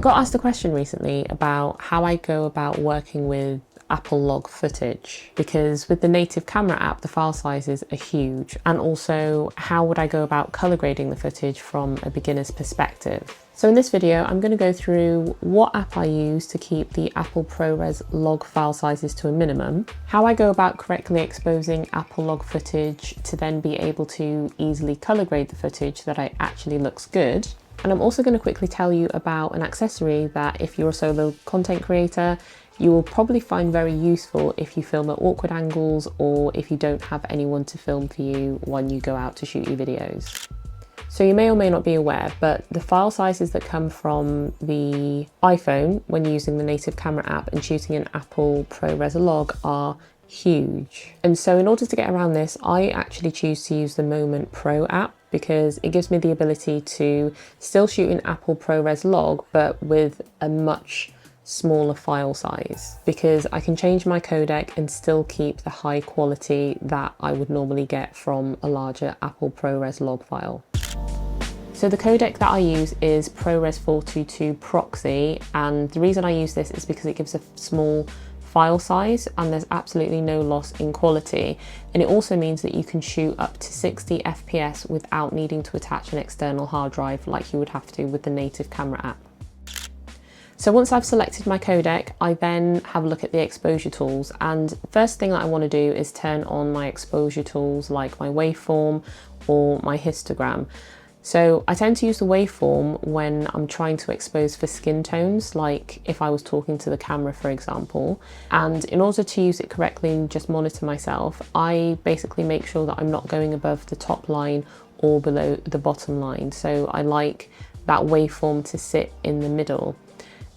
got asked a question recently about how I go about working with Apple Log footage, because with the native camera app the file sizes are huge, and also how would I go about color grading the footage from a beginner's perspective. So in this video I'm going to go through what app I use to keep the Apple ProRes LOG file sizes to a minimum, how I go about correctly exposing Apple Log footage to then be able to easily color grade the footage so that it actually looks good. And I'm also going to quickly tell you about an accessory that if you're a solo content creator, you will probably find very useful if you film at awkward angles or if you don't have anyone to film for you when you go out to shoot your videos. So you may or may not be aware, but the file sizes that come from the iPhone when using the native camera app and shooting an Apple ProRes LOG are huge. And so in order to get around this, I actually choose to use the Moment Pro app, because it gives me the ability to still shoot an Apple ProRes LOG, but with a much smaller file size, because I can change my codec and still keep the high quality that I would normally get from a larger Apple ProRes LOG file. So the codec that I use is ProRes 422 Proxy, and the reason I use this is because it gives a small file size and there's absolutely no loss in quality, and it also means that you can shoot up to 60 FPS without needing to attach an external hard drive like you would have to with the native camera app. So once I've selected my codec, I then have a look at the exposure tools, and first thing that I want to do is turn on my exposure tools like my waveform or my histogram. So I tend to use the waveform when I'm trying to expose for skin tones, like if I was talking to the camera, for example. And in order to use it correctly and just monitor myself, I basically make sure that I'm not going above the top line or below the bottom line. So I like that waveform to sit in the middle.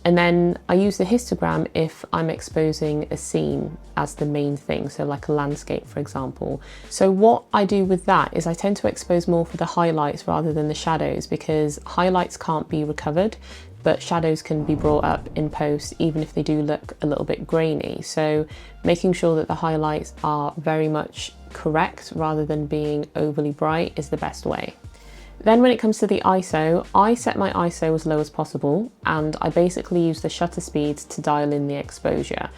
And then I use the histogram if I'm exposing a scene as the main thing, so like a landscape, for example. So what I do with that is I tend to expose more for the highlights rather than the shadows, because highlights can't be recovered, but shadows can be brought up in post even if they do look a little bit grainy. So making sure that the highlights are very much correct rather than being overly bright is the best way. Then when it comes to the ISO, I set my ISO as low as possible, and I basically use the shutter speeds to dial in the exposure.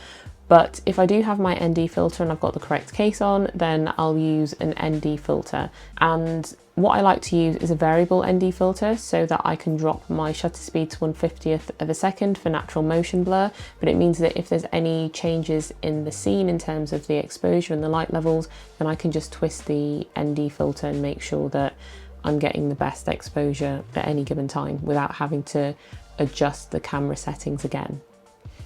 But if I do have my ND filter and I've got the correct case on, then I'll use an ND filter. And what I like to use is a variable ND filter so that I can drop my shutter speed to 1/50th of a second for natural motion blur. But it means that if there's any changes in the scene in terms of the exposure and the light levels, then I can just twist the ND filter and make sure that I'm getting the best exposure at any given time without having to adjust the camera settings again.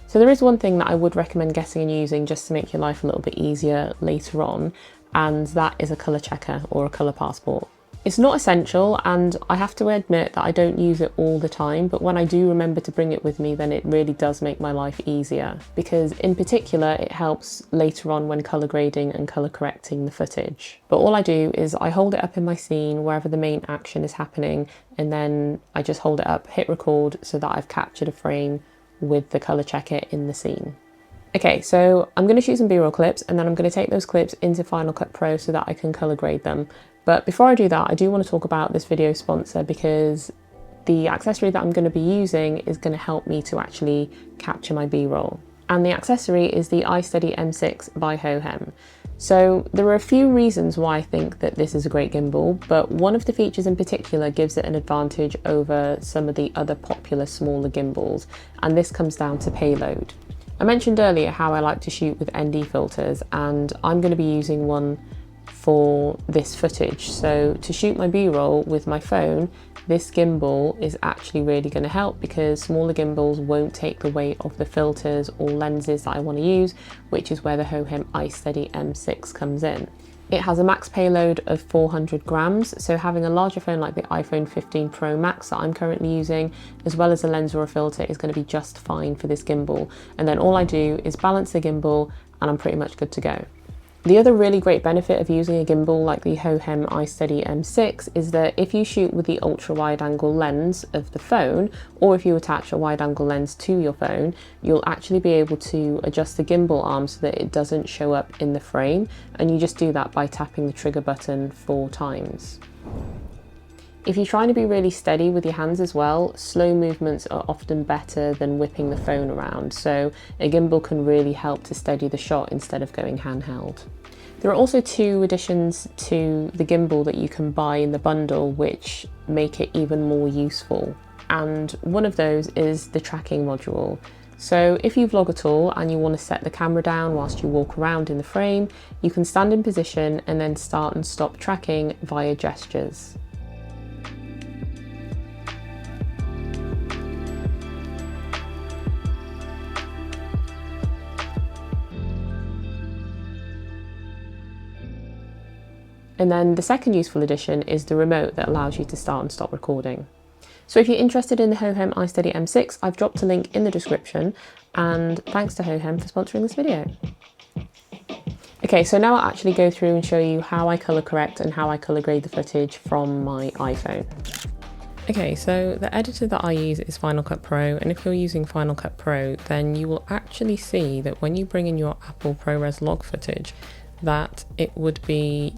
So there is one thing that I would recommend getting and using just to make your life a little bit easier later on, and that is a colour checker or a colour passport. It's not essential, and I have to admit that I don't use it all the time, but when I do remember to bring it with me, then it really does make my life easier, because in particular it helps later on when colour grading and colour correcting the footage. But all I do is I hold it up in my scene wherever the main action is happening, and then I just hold it up, hit record, so that I've captured a frame with the colour checker in the scene. Okay, so I'm going to shoot some B-roll clips, and then I'm going to take those clips into Final Cut Pro so that I can colour grade them. But before I do that, I do want to talk about this video sponsor, because the accessory that I'm going to be using is going to help me to actually capture my B-roll. And the accessory is the iSteady M6 by Hohem. So there are a few reasons why I think that this is a great gimbal, but one of the features in particular gives it an advantage over some of the other popular smaller gimbals, and this comes down to payload. I mentioned earlier how I like to shoot with ND filters, and I'm going to be using one for this footage. So to shoot my B-roll with my phone, this gimbal is actually really going to help, because smaller gimbals won't take the weight of the filters or lenses that I want to use, which is where the Hohem iSteady M6 comes in. It has a max payload of 400 grams, so having a larger phone like the iPhone 15 Pro Max that I'm currently using, as well as a lens or a filter, is going to be just fine for this gimbal. And then all I do is balance the gimbal and I'm pretty much good to go. The other really great benefit of using a gimbal like the Hohem iSteady M6 is that if you shoot with the ultra wide angle lens of the phone, or if you attach a wide angle lens to your phone, you'll actually be able to adjust the gimbal arm so that it doesn't show up in the frame, and you just do that by tapping the trigger button 4 times. If you're trying to be really steady with your hands as well, slow movements are often better than whipping the phone around, so a gimbal can really help to steady the shot instead of going handheld. There are also 2 additions to the gimbal that you can buy in the bundle which make it even more useful, and one of those is the tracking module. So if you vlog at all and you want to set the camera down whilst you walk around in the frame, you can stand in position and then start and stop tracking via gestures. And then the second useful addition is the remote that allows you to start and stop recording. So if you're interested in the Hohem iSteady M6, I've dropped a link in the description, and thanks to Hohem for sponsoring this video. Okay, so now I'll actually go through and show you how I colour correct and how I colour grade the footage from my iPhone. Okay, so the editor that I use is Final Cut Pro, and if you're using Final Cut Pro, then you will actually see that when you bring in your Apple ProRes LOG footage, that it would be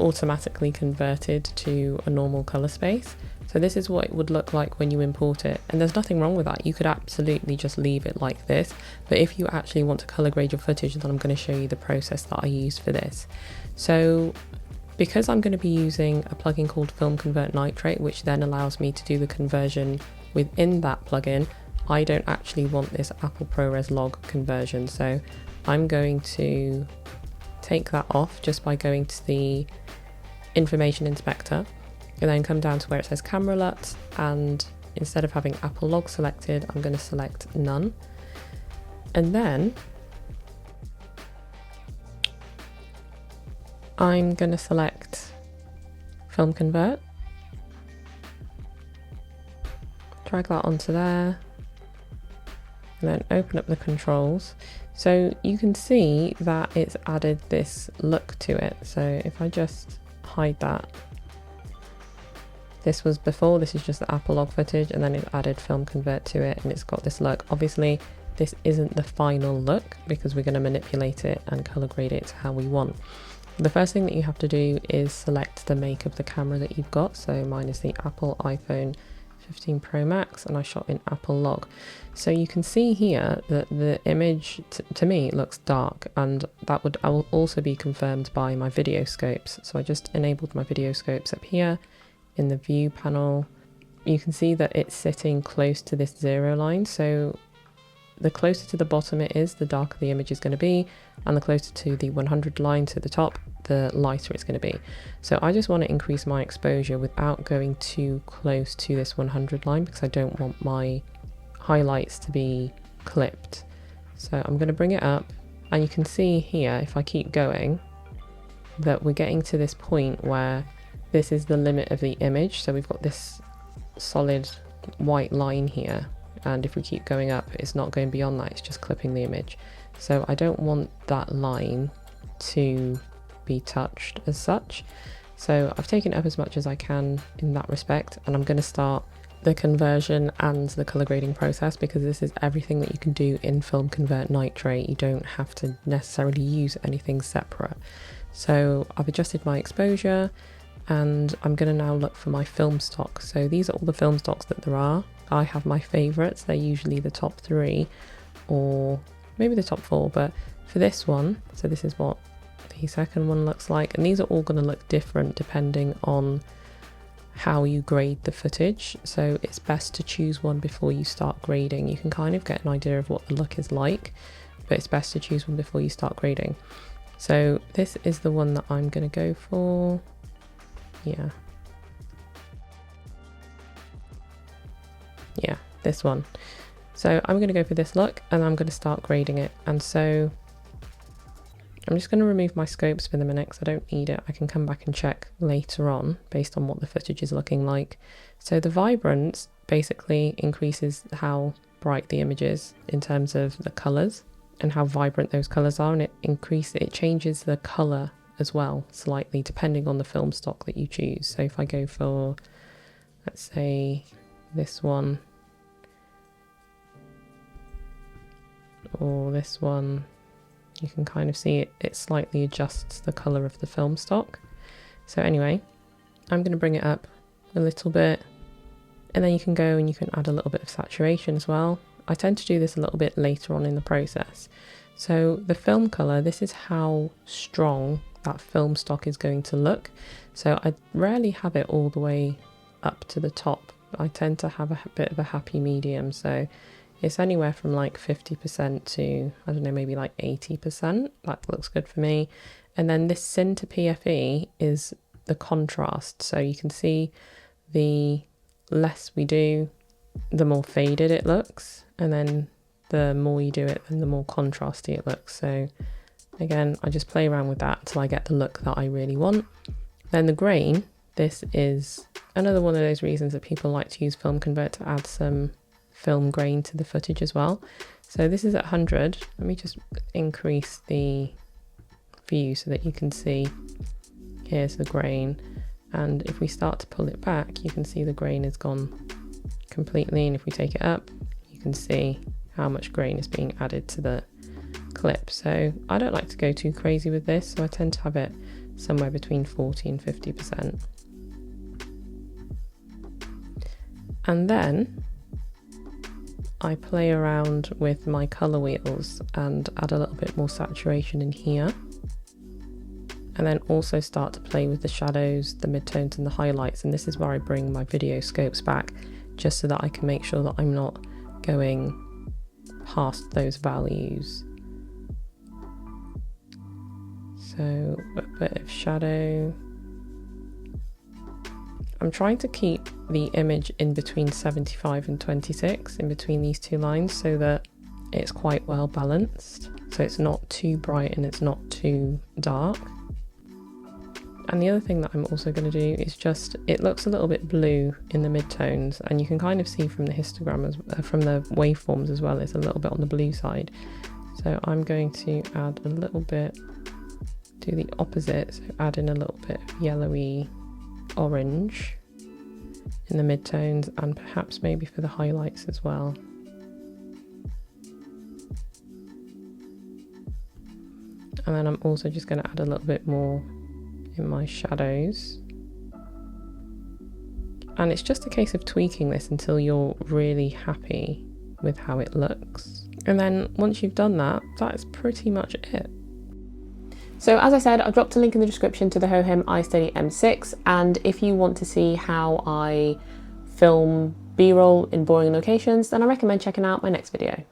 automatically converted to a normal colour space. So this is what it would look like when you import it, and there's nothing wrong with that. You could absolutely just leave it like this, but if you actually want to colour grade your footage, then I'm going to show you the process that I used for this. So because I'm going to be using a plugin called Film Convert Nitrate, which then allows me to do the conversion within that plugin, I don't actually want this Apple ProRes LOG conversion, so I'm going to take that off just by going to the information inspector and then come down to where it says camera LUT, and instead of having Apple LOG selected, I'm going to select none, and then I'm going to select Film Convert, drag that onto there, and then open up the controls. So you can see that it's added this look to it. So if I just hide that, this was before, this is just the Apple LOG footage, and then it added Film Convert to it, and it's got this look. Obviously this isn't the final look because we're going to manipulate it and color grade it to how we want. The first thing that you have to do is select the make of the camera that you've got. So mine is the Apple iPhone 15 Pro Max, and I shot in Apple LOG. So you can see here that the image to me looks dark, and that would also be confirmed by my video scopes. So I just enabled my video scopes up here in the view panel. You can see that it's sitting close to this 0 line, so the closer to the bottom it is, the darker the image is going to be, and the closer to the 100 line to the top, the lighter it's going to be. So I just want to increase my exposure without going too close to this 100 line because I don't want my highlights to be clipped. So I'm going to bring it up, and you can see here, if I keep going, that we're getting to this point where this is the limit of the image. So we've got this solid white line here, and if we keep going up, it's not going beyond that, it's just clipping the image. So I don't want that line to be touched as such. So I've taken it up as much as I can in that respect, and I'm going to start the conversion and the color grading process because this is everything that you can do in Film Convert Nitrate. You don't have to necessarily use anything separate. So I've adjusted my exposure, and I'm going to now look for my film stock. So these are all the film stocks that there are. I have my favorites. They're usually the top 3 or maybe the top 4, but for this one, so this is what the second one looks like, and these are all going to look different depending on how you grade the footage. So it's best to choose one before you start grading. You can kind of get an idea of what the look is like, but it's best to choose one before you start grading. So this is the one that I'm going to go for. Yeah, this one. So I'm going to go for this look, and I'm going to start grading it. And so I'm just going to remove my scopes for the minute because I don't need it. I can come back and check later on based on what the footage is looking like. So the vibrance basically increases how bright the image is in terms of the colors and how vibrant those colors are, and it changes the color as well slightly depending on the film stock that you choose. So if I go for, let's say, this one or this one, you can kind of see it slightly adjusts the color of the film stock. So anyway, I'm going to bring it up a little bit, and then you can go and you can add a little bit of saturation as well. I tend to do this a little bit later on in the process. So the film colour, this is how strong that film stock is going to look. So I rarely have it all the way up to the top. I tend to have a bit of a happy medium, so it's anywhere from like 50% to, I don't know, maybe like 80%. That looks good for me. And then this Sin to PFE is the contrast. So you can see the less we do, the more faded it looks. And then the more you do it, then the more contrasty it looks. So again, I just play around with that until I get the look that I really want. Then the grain, this is another one of those reasons that people like to use Film Convert to add some film grain to the footage as well. So this is at 100. Let me just increase the view so that you can see. Here's the grain, and if we start to pull it back, you can see the grain is gone completely, and if we take it up, you can see how much grain is being added to the clip. So I don't like to go too crazy with this, so I tend to have it somewhere between 40 and 50%. And then I play around with my colour wheels and add a little bit more saturation in here. And then also start to play with the shadows, the midtones and the highlights. And this is where I bring my video scopes back, just so that I can make sure that I'm not going past those values. So a bit of shadow. I'm trying to keep the image in between 75 and 26, in between these two lines, so that it's quite well balanced. So it's not too bright and it's not too dark. And the other thing that I'm also going to do is just, it looks a little bit blue in the midtones, and you can kind of see from the histogram, from the waveforms as well, it's a little bit on the blue side. So I'm going to add a little bit, do the opposite, so add in a little bit of yellowy orange in the midtones, and perhaps maybe for the highlights as well. And then I'm also just going to add a little bit more in my shadows. And it's just a case of tweaking this until you're really happy with how it looks. And then once you've done that, that's pretty much it. So as I said, I've dropped a link in the description to the Hohem iSteady M6, and if you want to see how I film B-roll in boring locations, then I recommend checking out my next video.